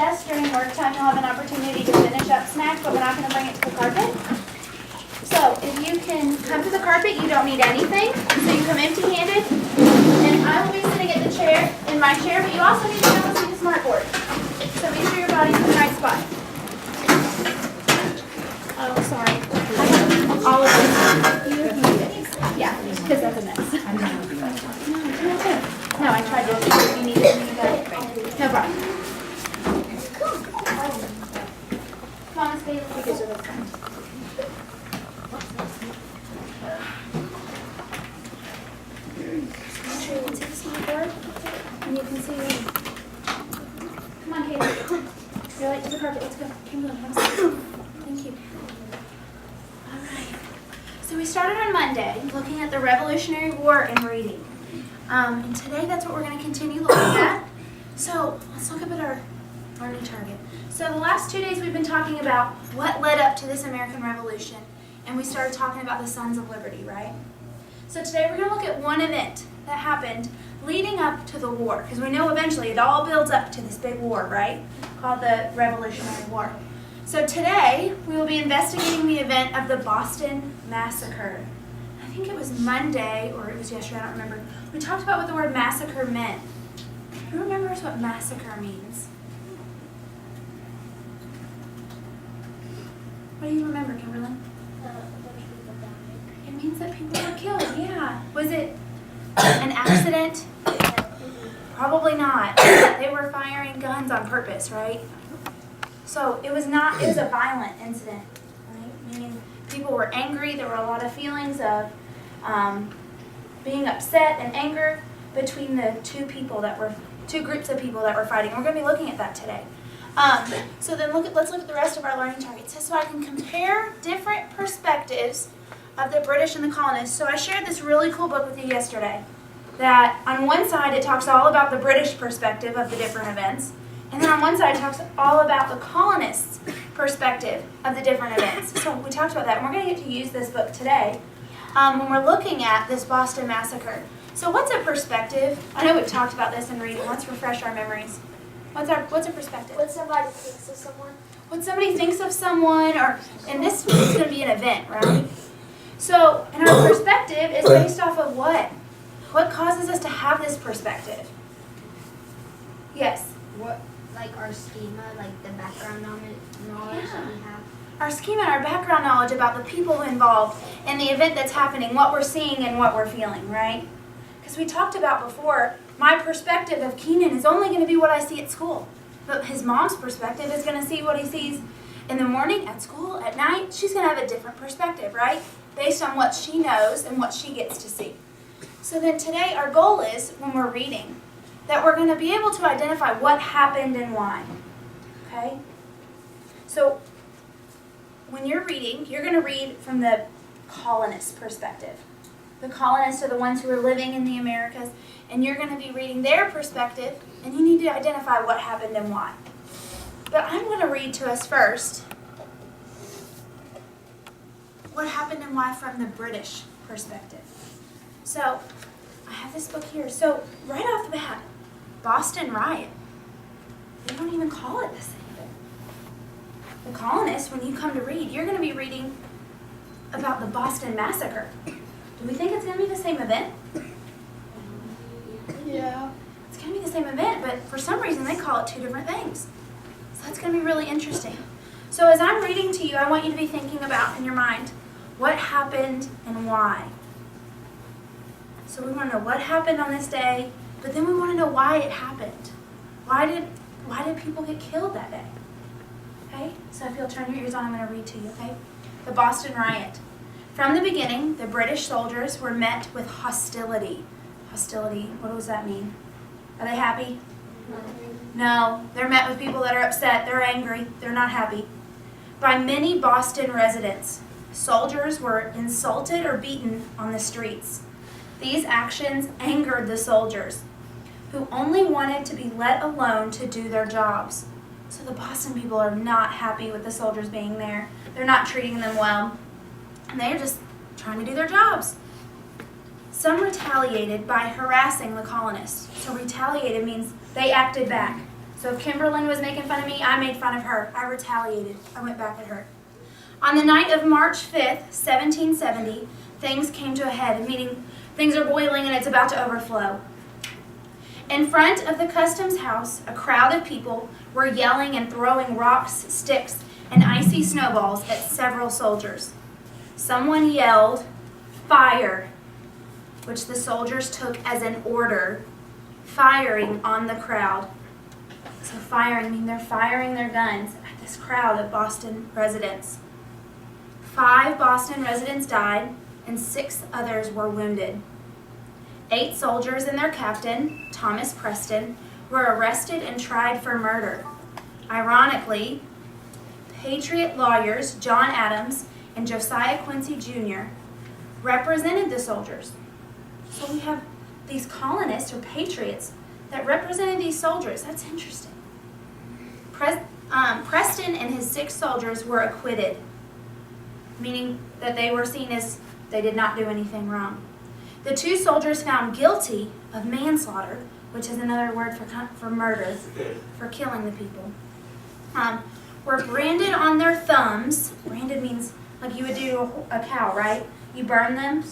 Yes, during work time, you'll have an opportunity to finish up snacks, but we're not going to bring it to the carpet. So if you can come to the carpet, you don't need anything. So you come empty-handed, and I will be sitting at the chair, in my chair, but you also need to come and see the smart board. So make sure your body's in the right spot. Oh, sorry. I have all of this. You need it. Yeah, because that's a mess. No, I tried to. If you need it, no problem. Come on, stay with me. Make sure you can see the smart board, and you can see. Come on, Kayla. You're late to the carpet. Let's go. Come on, have a seat. Thank you. All right. So we started on Monday looking at the Revolutionary War and reading. And today that's what we're going to continue looking at. So let's look up at our learning target. So the last 2 days we've been talking about what led up to this American Revolution, and we started talking about the Sons of Liberty, right? So today we're going to look at one event that happened leading up to the war, because we know eventually it all builds up to this big war, right? Called the Revolutionary War. So today we will be investigating the event of the Boston Massacre. I think it was Monday, or it was yesterday, I don't remember. We talked about what the word massacre meant. Who remembers what massacre means? What do you remember, Kimberlyn? It means that people were killed, yeah. Was it an accident? Probably not. They were firing guns on purpose, right? So it was a violent incident, right? Meaning people were angry, there were a lot of feelings of being upset and anger between the two groups of people that were fighting. We're going to be looking at that today. So then let's look at the rest of our learning targets. So I can compare different perspectives of the British and the colonists. So I shared this really cool book with you yesterday that on one side it talks all about the British perspective of the different events, and then on one side it talks all about the colonists' perspective of the different events. So we talked about that, and we're going to get to use this book today when we're looking at this Boston Massacre. So what's a perspective? I know we've talked about this in reading. Let's refresh our memories. What's a perspective? What somebody thinks of someone. What somebody thinks of someone, and this is going to be an event, right? So, and our perspective is based off of what? What causes us to have this perspective? Yes? What, like our schema, like the background knowledge that we have. Our schema and our background knowledge about the people involved and the event that's happening, what we're seeing and what we're feeling, right? Because we talked about before, my perspective of Keenan is only going to be what I see at school. But his mom's perspective is going to see what he sees in the morning, at school, at night. She's going to have a different perspective, right? Based on what she knows and what she gets to see. So then today our goal is, when we're reading, that we're going to be able to identify what happened and why. Okay? So when you're reading, you're going to read from the colonist perspective. The colonists are the ones who are living in the Americas, and you're going to be reading their perspective, and you need to identify what happened and why. But I'm going to read to us first what happened and why from the British perspective. So I have this book here. So right off the bat, Boston Riot. They don't even call it the same thing. The colonists, when you come to read, you're going to be reading about the Boston Massacre. Do we think it's going to be the same event? Yeah. It's going to be the same event, but for some reason they call it two different things. So that's going to be really interesting. So as I'm reading to you, I want you to be thinking about in your mind, what happened and why? So we want to know what happened on this day, but then we want to know why it happened. Why did people get killed that day? Okay? So if you'll turn your ears on, I'm going to read to you, okay? The Boston Riot. From the beginning, the British soldiers were met with hostility. Hostility, what does that mean? Are they happy? No, they're met with people that are upset, they're angry, they're not happy. By many Boston residents, soldiers were insulted or beaten on the streets. These actions angered the soldiers, who only wanted to be let alone to do their jobs. So the Boston people are not happy with the soldiers being there. They're not treating them well. And they're just trying to do their jobs. Some retaliated by harassing the colonists. So retaliated means they acted back. So if Kimberlyn was making fun of me, I made fun of her. I retaliated. I went back at her. On the night of March 5th, 1770, things came to a head, meaning things are boiling and it's about to overflow. In front of the customs house, a crowd of people were yelling and throwing rocks, sticks, and icy snowballs at several soldiers. Someone yelled, "Fire," which the soldiers took as an order, firing on the crowd. So firing, meaning they're firing their guns at this crowd of Boston residents. 5 Boston residents died and 6 others were wounded. 8 soldiers and their captain, Thomas Preston, were arrested and tried for murder. Ironically, Patriot lawyers John Adams and Josiah Quincy Jr. represented the soldiers. So we have these colonists or patriots that represented these soldiers. That's interesting. Preston and his 6 soldiers were acquitted, meaning that they were seen as they did not do anything wrong. The 2 soldiers found guilty of manslaughter, which is another word for murder, for killing the people, were branded on their thumbs. Branded means like you would do a cow, right? You burn them,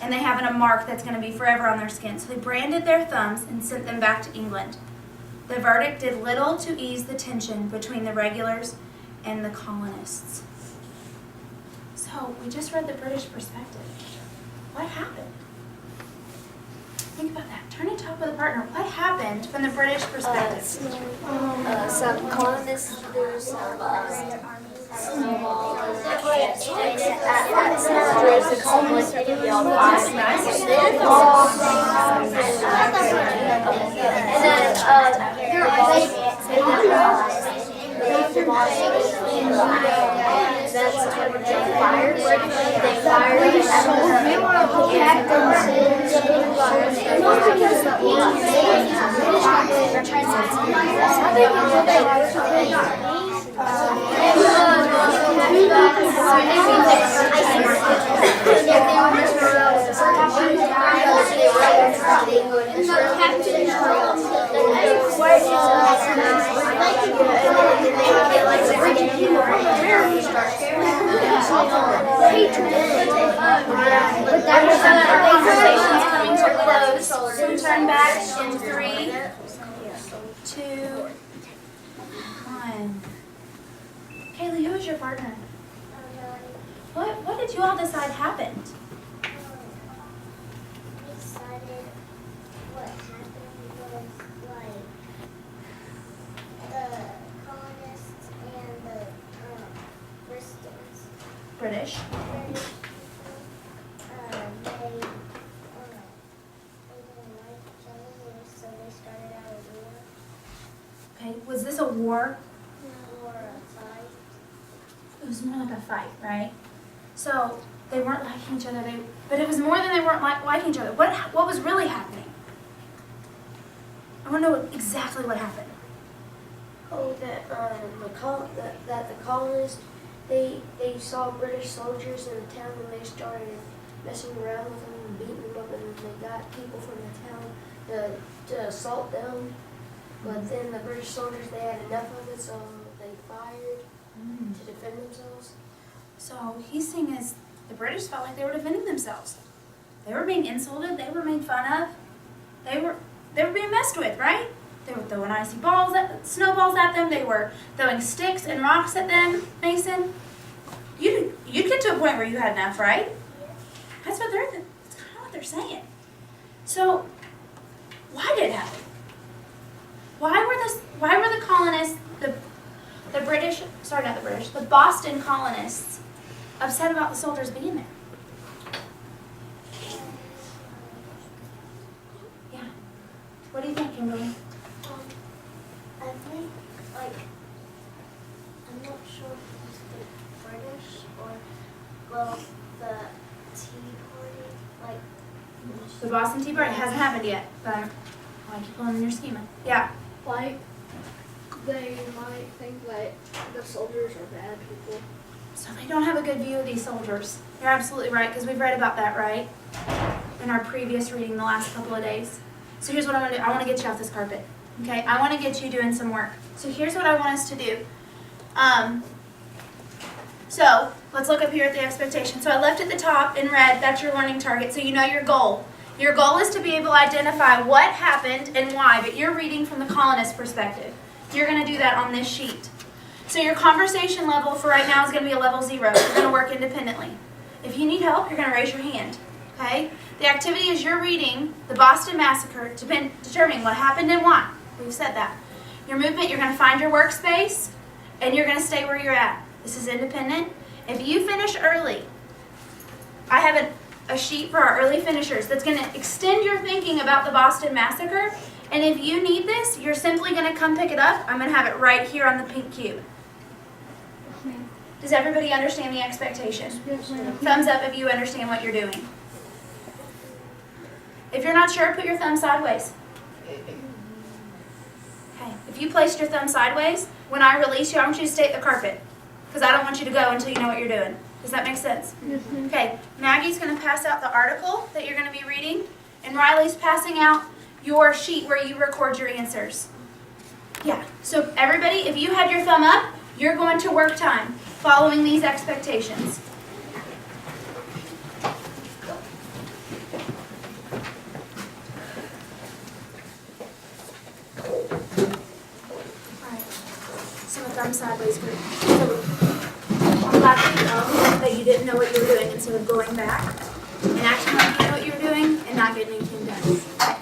and they have a mark that's going to be forever on their skin. So they branded their thumbs and sent them back to England. The verdict did little to ease the tension between the regulars and the colonists. So we just read the British perspective. What happened? Think about that. Turn and talk with a partner. What happened from the British perspective? Some colonists threw some snowballs and sticks at soldiers and someone yelled fire. And then Conversation's coming to a close. So turn back in 3, 2, 1. Kaylee, who is your partner? What did you all decide happened? We decided what happened was like the colonists and the Bristons. British. British they didn't like each other, so they started out a war. Okay, was this a war? Or a fight. It was more like a fight, right? So they weren't liking each other, but it was more than they weren't liking each other. What was really happening? I want to know exactly what happened. oh, that the colonists they saw British soldiers in the town and they started messing around with them and beating them up, and then they got people from the town to assault them. But then the British soldiers, they had enough of it, so they fired to defend themselves. So he's saying is the British felt like they were defending themselves. They were being insulted. They were made fun of. They were being messed with, right? They were throwing icy snowballs at them. They were throwing sticks and rocks at them. Mason, you'd get to a point where you had enough, right? That's kind of what they're saying. So why did it happen? Why were the colonists, the British, sorry, not the British, the Boston colonists upset about the soldiers being there? Yeah. What do you think, Kimberly? I think, like, I'm not sure if it was the British or, well, the Tea Party, like, The Boston Tea Party hasn't happened yet, but I keep pulling in your schema. Yeah. Like, they might think that the soldiers are bad people. So they don't have a good view of these soldiers. You're absolutely right, because we've read about that, right? In our previous reading the last couple of days. So here's what I want to do. I want to get you off this carpet. Okay, I want to get you doing some work. So here's what I want us to do. So let's look up here at the expectation. So I left at the top in red, that's your learning target, so you know your goal. Your goal is to be able to identify what happened and why, but you're reading from the colonist perspective. You're going to do that on this sheet. So your conversation level for right now is going to be a level 0. You're going to work independently. If you need help, you're going to raise your hand. Okay? The activity is you're reading the Boston Massacre, determining what happened and why. We've said that. Your movement, you're going to find your workspace, and you're going to stay where you're at. This is independent. If you finish early, I have a sheet for our early finishers that's going to extend your thinking about the Boston Massacre. And if you need this, you're simply going to come pick it up. I'm going to have it right here on the pink cube. Does everybody understand the expectation? Thumbs up if you understand what you're doing. If you're not sure, put your thumb sideways. Okay. If you placed your thumb sideways, when I release you, I want you to stay at the carpet. Because I don't want you to go until you know what you're doing. Does that make sense? Okay. Maggie's going to pass out the article that you're going to be reading. And Riley's passing out your sheet where you record your answers. Yeah. So everybody, if you had your thumb up, you're going to work time following these expectations. Thumb sideways group. So I'm glad that you didn't know what you were doing instead of going back and acting like you know what you were doing and not getting anything done. Okay.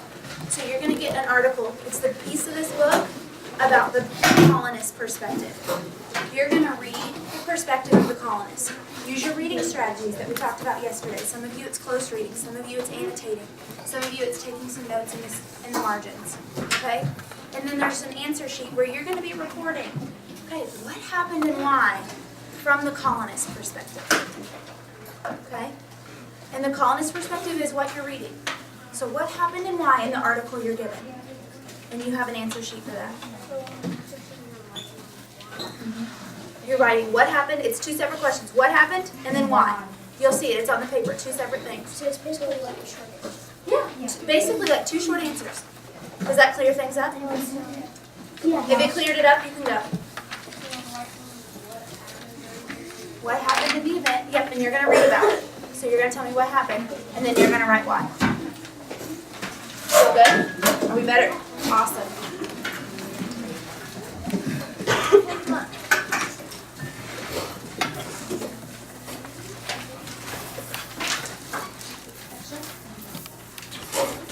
So you're going to get an article. It's the piece of this book about the colonist perspective. You're going to read the perspective of the colonist. Use your reading strategies that we talked about yesterday. Some of you it's close reading. Some of you it's annotating. Some of you it's taking some notes in the margins. Okay? And then there's an answer sheet where you're going to be recording. Okay, what happened and why from the colonist perspective? Okay? And the colonist perspective is what you're reading. So what happened and why in the article you're given? And you have an answer sheet for that. You're writing what happened. It's 2 separate questions. What happened and then why. You'll see it. It's on the paper. 2 separate things. So it's basically like a short answer. Yeah. Basically like 2 short answers. Does that clear things up? Yeah. If it cleared it up, you can go. What happened in the event? Yep, and you're going to read about it. So you're going to tell me what happened, and then you're going to write why. Feel good? Are we better? Awesome.